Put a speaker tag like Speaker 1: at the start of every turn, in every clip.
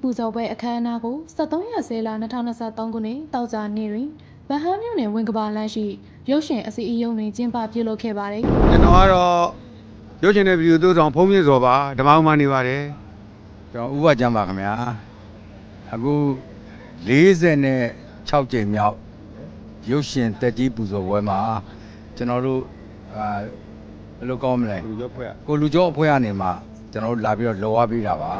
Speaker 1: ပူဇော်ပွဲအခမ်းအနားကို73ရက်လ2023ခုနှစ်တောက်ကြနေ့တွင်ဗဟန်းမြို့နယ်ဝင်ကဘာလမ်းရှိရုပ်ရှင်အစီအရုံးတွင်ကျင်းပပြုလုပ်ခဲ့ပါတယ်
Speaker 2: ။ကျွန်တော်ကတော့ရုပ်ရှင်နဲ့ဗီဒီယိုသို့ဆောင်ဖုံးပြစောပါဓမ္မဥမနေပါတယ်။
Speaker 3: ကျွန်တော်ဥပကျမ်းပါခင်ဗျာ။အခု46ကြိမ်မြောက်ရုပ်ရှင်တက်ကြီးပူဇော်ပွဲမှာကျွန်တော်တို့ဘယ်လိုကောင်းမလဲကိုလူကျော်အဖွဲ့ကနေမှကျွန်တော်တို့လာပြီးတော့လော်ဝပေးတာပါ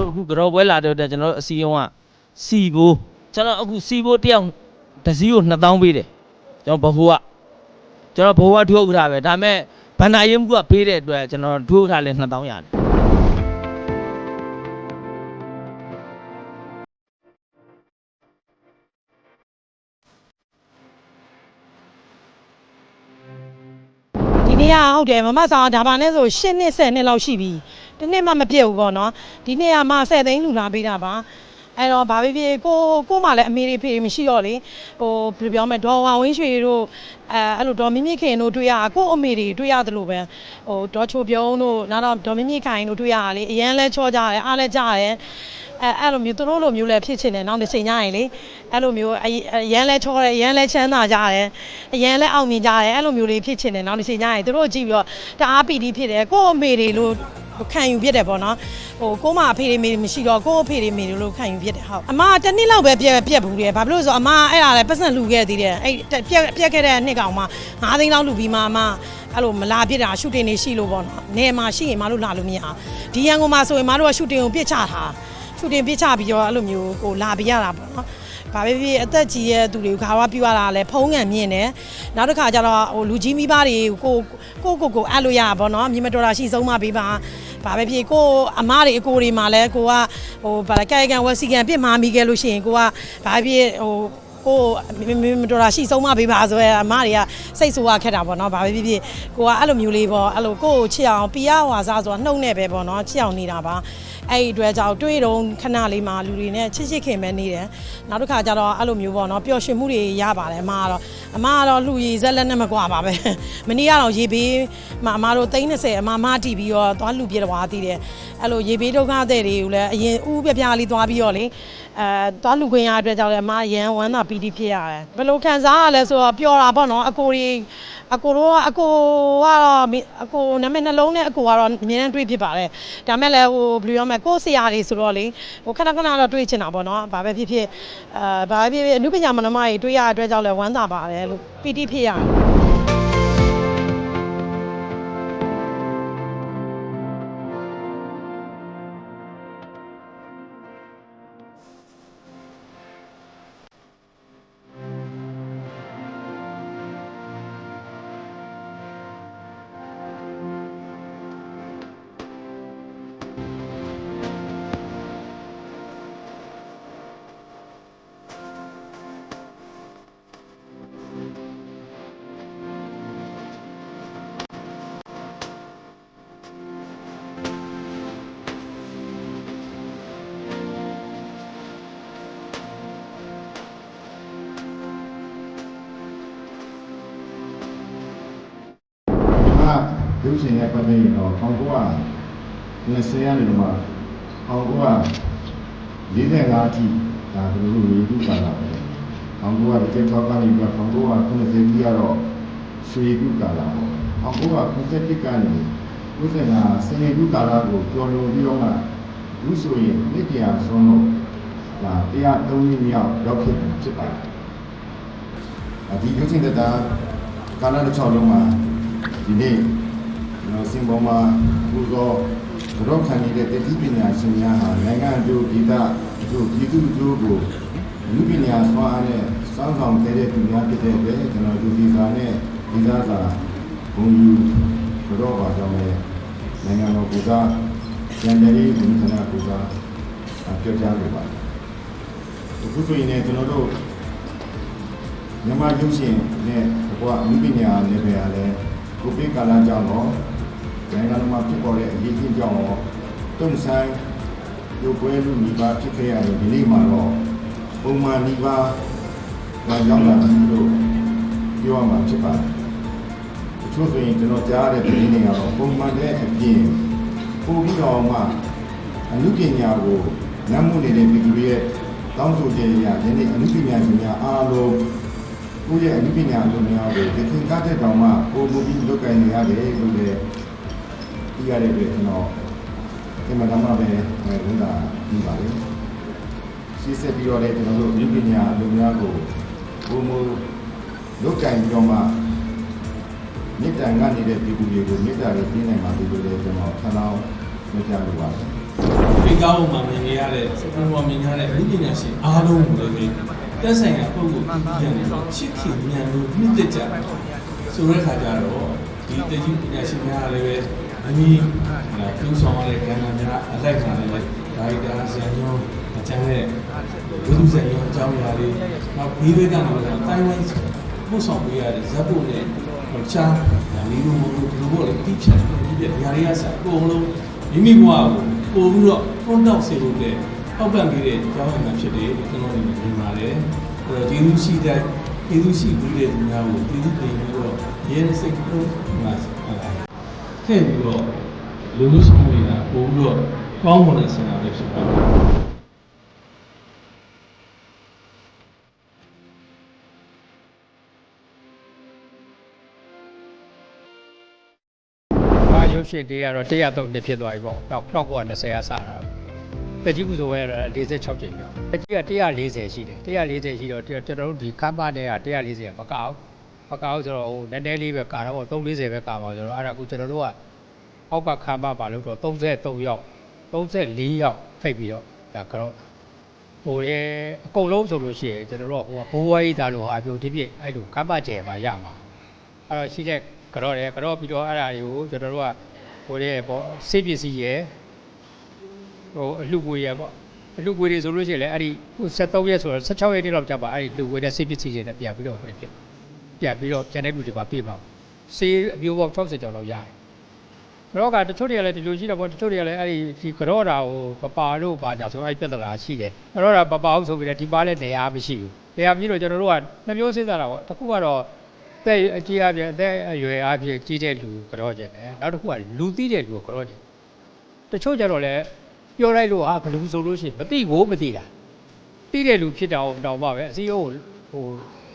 Speaker 4: အခုကြောပွဲလာတော့ကျွန်တော်တို့အစည်းအရုံးကစီဘိုးကျွန်တော်အခုစီဘိုးတယောက်တစ်စီးကို2000ပေးတယ်ကျွန်တော်ဘိုးကထုတ်ထားပဲဒါပေမဲ့ဘန္နာရင်းမှုကပေးတဲ့အတွက်ကျွန်တော်ထုတ်ထားလဲ2000ရတယ်
Speaker 5: ဒီနေ့ဟုတ်တယ်မမဆောင်ဒါပါနဲ့ဆို8နှစ်10နှစ်လောက်ရှိပြီတနေ့မှမပြည့်ဘူးပေါ့နော်ဒီနေ့ကမှ10သိန်းလူလာပေးတာပါအဲ့တော့ဘာဖြစ်ကိုမှလည်းအမေတွေဖေတွေမရှိတော့လေဟိုဘယ်လိုပြောမလဲဒေါ်ဝင်းရွှေတို့အဲ့လိုဒေါ်မြင့်မြင့်ခင်တို့တွေ့ရကိုအမေတွေတွေ့ရတယ်လို့ပဲဟိုဒေါ်ချိုပြုံးတို့နောက်တော့ဒေါ်မြင့်မြင့်ခိုင်တို့တွေ့ရတာလေအရန်လဲချောကြတယ်အားလဲကြတယ်အဲ့လိုမျိုးသူတို့လိုမျိုးလည်းဖြစ်ချင်တယ်နောက်တစ်ချိန်ညရင်လေအဲ့လိုမျိုးအရန်လဲချောတယ်အရန်လဲချမ်းသာကြတယ်အရန်လဲအောင်မြင်ကြတယ်အဲ့လိုမျိုးလေးဖြစ်ချင်တယ်နောက်တစ်ချိန်ညရင်သူတို့ကြည့်ပြီးတော့တအားပီတိဖြစ်တယ်ကိုအမေတွေလို့ခံယူဖြစ်တယ်ပေါ့နော်ဟိုကိုမအဖေတွေမေတွေမရှိတော့ကိုအဖေတွေမေတွေလို့ခံယူဖြစ်တယ်ဟုတ်အမတစ်နှစ်လောက်ပဲပြက်ဘူးတယ်ဘာဖြစ်လို့ဆိုအမအဲ့ဒါလည်းပတ်စံလူခဲ့သေးတယ်အဲ့ပြက်ခဲ့တဲ့နှစ်ကောင်မှ9သိန်းလောက်လူပြီးမှအမအဲ့လိုမလာပြစ်တာရှူတင်နေရှိလို့ပေါ့နော်နေမှာရှိရင်မလို့လာလို့မရဒီရန်ကုန်မှာဆိုရင်မတို့ကရှူတင်ကိုပြစ်ချတာရှူတင်ပြစ်ချပြီးတော့အဲ့လိုမျိုးကိုလာပြရတာပေါ့နော်ဘာပဲဖြစ်အသက်ကြီးရဲ့သူတွေကိုခါဝါပြရတာလဲဖုံးငံမြင့်တယ်နောက်တစ်ခါကျတော့ဟိုလူကြီးမိဘတွေကိုအဲ့လိုရပါဘောနော်မြေမတော်တာရှိဆုံးမပေးပါဘာပဲဖြစ်ကိုအမတွေအကိုတွေမှာလဲကိုကဟိုဗာကဲကန်ဝက်စီကန်ပြစ်မှာမိခဲ့လို့ရှိရင်ကိုကဘာဖြစ်ဟိုကိုမတော်တာရှိဆုံးမပေးပါဆိုရဲအမတွေကစိတ်ဆိုးရခက်တာပေါ့နော်ဘာပဲဖြစ်ကိုကအဲ့လိုမျိုးလေးပေါ့အဲ့လိုကိုချစ်အောင်ပြရဝါစားဆိုတာနှုတ်နဲ့ပဲပေါ့နော်ချစ်အောင်နေတာပါအဲ့ဒီအတွက်ကြောင့်တွေးတော့ခဏလေးမှာလူတွေနဲ့ချစ်ခင်ပဲနေတယ်နောက်တစ်ခါကျတော့အဲ့လိုမျိုးပေါ့နော်ပျော်ရွှင်မှုတွေရပါတယ်အမကတော့လှူရည်ဇက်လက်နဲ့မကွာပါပဲမနေ့ကတော့ရေဘေးမှာအမတို့30အမတီးပြီးတော့သွားလှူပြသွားသေးတယ်အဲ့လိုရေဘေးဒုက္ခသည်တွေကိုလည်းအရင်ဥပြပြလေးသွားပြီးတော့လေသွားလှူခွင့်ရတဲ့အတွက်ကြောင့်လည်းအမရန်ဝမ်းသာပီတိဖြစ်ရတယ်ဘယ်လိုခံစားရလဲဆိုတော့ပျော်တာပေါ့နော်အကိုကတော့နာမည်နှလုံးနဲ့အကိုကတော့အမြဲတမ်းတွေးဖြစ်ပါတယ်ဒါမဲ့လည်းဟိုဘယ်လိုပြောမလဲကိုယ်ဆရာတွေဆိုတော့လေဟိုခဏတော့တွေးချင်တာပေါ့နော်ဘာပဲဖြစ်အနုပညာမနမကြီးတွေးရတဲ့အတွက်ကြောင့်လည်းဝမ်းသာပါတယ်လို့ပီတိဖြစ်ရတယ်
Speaker 6: ရုပ်ရှင်ရဲ့ပတ်သက်ရင်တော့1920ရာနေမှာ1945အထိဒါတို့လူတွေပြုပါလာတယ်1946ကနေပြီး1990ကြီးကတော့ရွှေကုကာလာပေါ့1991ကနေ90စနေကုကာလာကိုကျော်လွန်ပြီးတော့မှလူဆိုရင်နှစ်တရာဆုံးတော့ဒါ103နှစ်မြောက်ရောက်ဖြစ်ဖြစ်ပါတယ်ဒီရုပ်ရှင်သက်တာကာလတစ်ချောင်းလုံးမှာဒီနေ့စင်ပေါ်မှာဘူသောကြောခံနေတဲ့တတိပညာရှင်များဟာနိုင်ငံတို့ဒေသတို့ပြည်သူတို့ကိုလူပညာဆွမ်းအားနဲ့စောင့်ဆောင်တဲ့သူများဖြစ်တဲ့အတွက်ကျွန်တော်တို့ဒီစာနဲ့ဒီသားစာဘုံယူကြောပါကြောင်းနဲ့နိုင်ငံတော်ကိုစားကျန်တဲ့ဒီဌာနကိုစားပြောကြားလိုပါတယ်အခုဆိုရင်ကျွန်တော်တို့မြန်မာရုပ်ရှင်နဲ့ဘဝလူပညာနယ်ပယ်အားလည်းကိုဗစ်ကာလကြောင့်တော့နိုင်ငံတော်မှာဖြစ်ပေါ်တဲ့အရေးကြီးကြောင့်တော့တုံ့ဆိုင်ရုပ်ပွဲလူမိဘဖြစ်ခဲ့ရတဲ့ဒီနေ့မှာတော့ပုံမှန်မိဘကရောက်လာတယ်လို့ပြောရမှာဖြစ်ပါတယ် ချို့ဆိုရင်ကျွန်တော်ကြားရတဲ့ပြည်နေရတော့ပုံမှန်တဲ့အပြင်ပို့ပြီးတော့မှအမှုပညာကိုနတ်မှုနေတဲ့ပြည်သူတွေရဲ့တောင်းဆိုခြင်းအရဒီနေ့အမှုပညာရှင်များအားလုံးကိုယ့်ရဲ့အမှုပညာအလုပ်များကိုသခင်ကားတဲ့တောင်မှပို့ပြီးလုပ်ကိုင်နေရတယ်လို့လည်းသိရတဲ့အတွက်ကျွန်တော်ဒီမှာတော့ပဲဝန်တာပြီးပါလေရှင်းဆက်ပြီးတော့လည်းကျွန်တော်တို့အမှုပညာအလုပ်များကိုပုံမလုပ်ကိုင်ပြီးတော့မှမေတ္တာငတ်နေတဲ့ပြည်သူတွေကိုမေတ္တာနဲ့ပြင်းနိုင်ပါသေးလို့လည်းကျွန်တော်ဆန္ဒမပြလိုပါဘူး
Speaker 7: ဒီကောင်းမှမြင်ရတဲ့စပန်ပေါ်မြင်ရတဲ့လူပညာရှင်အားလုံးကိုလည်းတက်ဆိုင်ရာပုံကိုပြင်နေချစ်ခင်ဉာဏ်လို့မြင့်တက်ကြဆိုတဲ့ခါကျတော့ဒီတကြီးပညာရှင်များလည်းပဲအမီပြုဆောင်ရတဲ့ကံများအလိုက်ခံလည်းဒါရိုက်တာဇန်ညောအကျန်းတဲ့ဝိသုဇန်ညောအကြောင်းအရာလေးနောက်ဘေးဘက်ကနေလည်းတိုင်းဝိုင်းပို့ဆောင်ပေးရတဲ့ဇက်ဖို့နဲ့ချာနေလို့မလို့ဒီလိုပေါ့လေတိဖြတ်ဒီပြဓာရီရစာအကုန်လုံးမိမိဘဝကိုပို့ပြီးတော့ product စေဖို့တဲ့အောက်ပံ့ပေးတဲ့အကြောင်းအရာဖြစ်တယ်ကျွန်တော်တို့မြင်ပါတယ်အဲ့တော့ကျေးဇူးရှိတဲ့ကျေးဇူးရှိပြီးတဲ့သူများကိုကျေးဇူးတင်ပြီးတော့ရဲစိတ်လို့မှာထည့်ပြီးတော့လူမှုဆောင်ရွက်တာပို့ပြီးတော့ကောင်းမွန်တဲ့ဆန္ဒပဲဖြစ်ပါတယ်
Speaker 8: ရုပ်ရှင်တွေကတော့103နှစ်ဖြစ်သွားပြီပေါ့။နောက်1920ကစတာ။တကြီးပူဇော်ရဲ46ကြိမ်မြောက်။တကြီးက140ရှိတယ်။140ရှိတော့ကျွန်တော်တို့ဒီကမ္ဘာနဲ့က140မကောက်။မကောက်ဆိုတော့ဟိုနည်းနည်းလေးပဲကာတော့ပေါ့340ပဲကာပါဆိုတော့အဲ့ဒါအခုကျွန်တော်တို့ကအောက်ကခမ်းပါပါလို့တော့33ယောက်34ယောက်ဖိတ်ပြီးတော့ဒါကတော့ဟိုရဲအကုန်လုံးဆိုလို့ရှိရင်ကျွန်တော်တို့ဟိုဘိုးဝါးကြီးသားလို့အပြိုဒီပြည့်အဲ့လိုကမ္ဘာကျယ်မှာရမှာ။အဲ့တော့ရှိတဲ့ကတော့တယ်ကတော့ပြီးတော့အဲ့ဒါတွေကိုကျွန်တော်တို့ကဟိုတဲ့ပေါ့စေးပစ္စည်းရယ်ဟိုအလှပွေရယ်ပေါ့အလှပွေတွေဆိုလို့ရှိရင်လည်းအဲ့ဒီ73ရက်ဆိုတော့16ရက်တိလောက်ကြာပါအဲ့ဒီလှပွေတဲ့စေးပစ္စည်းတွေနဲ့ပြန်ပြီးတော့ပြန်ပြီးတော့ကျန်တဲ့လူတွေပါပြေးပါစေးအမျိုးပေါင်း60ကျော်လောက်ရတယ်ကတော့ကတချို့တွေကလည်းဒီလိုရှိတော့ပေါ့တချို့တွေကလည်းအဲ့ဒီကတော့တာဟိုပပါလို့ပါကြဆိုအဲ့ပြဿနာရှိတယ်ကတော့တာပပါအောင်ဆိုပြီးတော့ဒီပါလည်းနေရာမရှိဘူးနေရာမရှိတော့ကျွန်တော်တို့ကနှမျိုးစဉ်းစားတာပေါ့တစ်ခုကတော့တဲ့အကြီးအပြည့်အသက်အရွယ်အပြည့်ကြီးတဲ့လူကြောကျင်တယ်နောက်တစ်ခုကလူသိတဲ့လူကိုကြောကျင်တချို့ကျတော့လည်းပြောလိုက်လို့ဘယ်လူဆိုလို့ရှိရင်မသိဘူးမသိတာသိတဲ့လူဖြစ်တောင်မှပဲအစည်းအဝေးဟို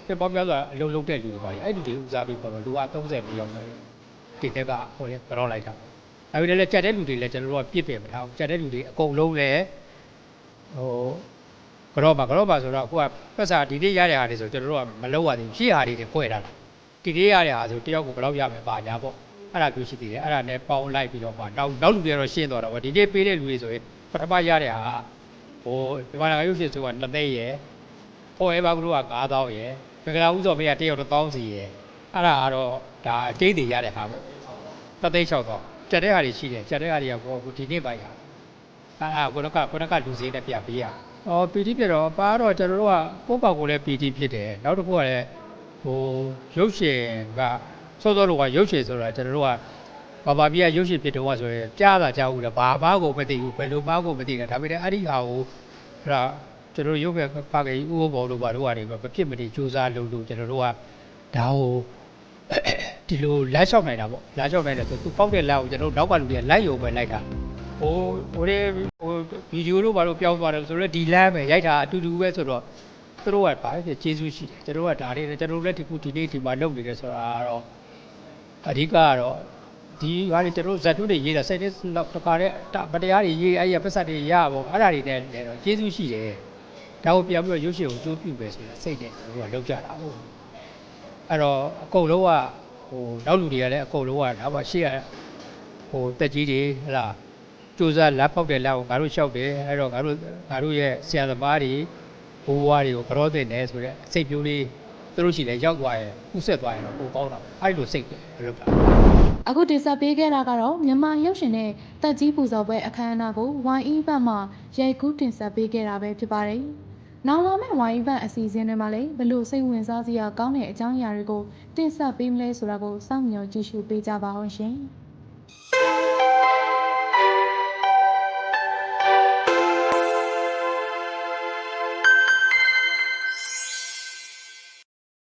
Speaker 8: ပြပေါင်းများစွာအလုံးလုံးတဲ့လူတွေပါအဲ့ဒီလူဦးစားပြီးပေါ်တော့လူက30millionပဲဒီတက်ကဟိုလေကြောလိုက်တာအဲဒီလည်းကြက်တဲ့လူတွေလည်းကျွန်တော်တို့ကပြစ်ပယ်မထားဘူးကြက်တဲ့လူတွေအကုန်လုံးလည်းဟိုကြောပါဆိုတော့အခုကပတ်စာဒီနေ့ရတဲ့ဟာတွေဆိုကျွန်တော်တို့ကမလုပ်ရသေးဘူးရှေ့ဟာတွေဖွဲ့ထားတာဒီနေ့ရတဲ့ဟာဆိုတယောက်ကိုဘယ်လောက်ရမယ်ပါညာပေါ့အဲ့ဒါပြောရှိသေးတယ်အဲ့ဒါနဲ့ပေါင်းလိုက်ပြီးတော့မှနောက်လူတွေတော့ရှင်းသွားတော့ဗောဒီနေ့ပေးတဲ့လူတွေဆိုရင်ပထမရတဲ့ဟာဟိုဒီမှာရုပ်ရှင်ဆိုတာ2သိန်းရယ်ဟိုအဲဘာကလို့က9000ရယ်မင်္ဂလာဥစော်မေးကတယောက်1000စီရယ်အဲ့ဒါကတော့ဒါအကျိတ်တွေရတဲ့ဟာပေါ့36000ကျက်တဲ့ဟာတွေရှိတယ်ကျက်တဲ့ဟာတွေကဘောဒီနေ့ပါရအဲ့ခုနကလူစည်းနဲ့ပြပေးရပီတိပြတော့ပါတော့ကျွန်တော်တို့ကပို့ပေါက်ကိုလည်းပီတိဖြစ်တယ်နောက်တစ်ခုကလည်းဟိုရုပ်ရှင်ကစောစောလိုကရုပ်ရှင်ဆိုတာကျွန်တော်တို့ကဘာပြရုပ်ရှင်ဖြစ်တော့ဆိုရင်ကြားတာကြားဘူးလေဘာမှကိုမသိဘူးဘယ်လိုမှကိုမသိတာဒါပေမဲ့အဲ့ဒီဟာကိုအဲ့ဒါကျွန်တော်ရုပ်ပဲပါကေဥပဘောလို့ဘာလို့ကနေမဖြစ်မနေစူးစမ်းလို့ကျွန်တော်တို့ကဒါဟိုဒီလိုလက်လျှောက်နိုင်တာပေါ့လက်လျှောက်နိုင်တယ်ဆိုသူပေါက်တဲ့လက်ကိုကျွန်တော်တို့နောက်ကလူတွေကလိုက်ရုံပဲလိုက်တာဟိုဗီဒီယိုတို့ဘာလို့ပြောင်းသွားတယ်ဆိုတော့ဒီလမ်းပဲရိုက်တာအတူတူပဲဆိုတော့သူတို့ကဘာဖြစ်ကျေးဇူးရှိတယ်ကျွန်တော်ကဒါလေးကျွန်တော်လည်းဒီနေ့ဒီမှာလုပ်နေတယ်ဆိုတာကတော့အဓိကကတော့ဒီဟာတွေကျွန်တော်ဇက်တုတွေရေးတာစိတ်နဲ့တခါတည်းမတရားတွေရေးအဲ့ရပတ်စက်တွေရပေါ့အဲ့ဒါတွေနဲ့တော့ကျေးဇူးရှိတယ်ဒါကိုပြန်ပြီးတော့ရုပ်ရှင်ကိုကျိုးပြုပဲဆိုတာစိတ်နဲ့ကျွန်တော်ကလုပ်ကြတာဟုတ်အဲ့တော့အကုန်လုံးကဟိုနောက်လူတွေကလည်းအကုန်လုံးကဒါမှရှေ့ကဟိုတက်ကြီးတွေဟလာကျိုးစားလက်ပေါက်တဲ့လက်ကိုငါတို့လျှောက်တယ်အဲ့တော့ငါတို့ရဲ့ဆရာသမားတွေဘိုးဘွားတွေကိုကြောသိနေဆိုတဲ့စိတ်ပြိုးလေးသူတို့ရှိလဲရောက်သွားရင်ဥဆက်သွားရင်တော့ပိုကောင်းတာအဲ့လိုစိတ်ပဲလုပ်တာ
Speaker 1: အခုတင်ဆက်ပေးခဲ့တာကတော့မြန်မာရုပ်ရှင်နဲ့တက်ကြီးပူဇော်ပွဲအခမ်းအနားကို YE ဘက်မှရိုက်ကူးတင်ဆက်ပေးခဲ့တာပဲဖြစ်ပါတယ်။နောက်လာမယ့် YE ဘက်အစီအစဉ်တွေမှာလည်းဘလို့စိတ်ဝင်စားစရာကောင်းတဲ့အကြောင်းအရာတွေကိုတင်ဆက်ပေးမလဲဆိုတာကိုစောင့်မျှော်ကြည့်ရှုပေးကြပါအောင်ရှင်။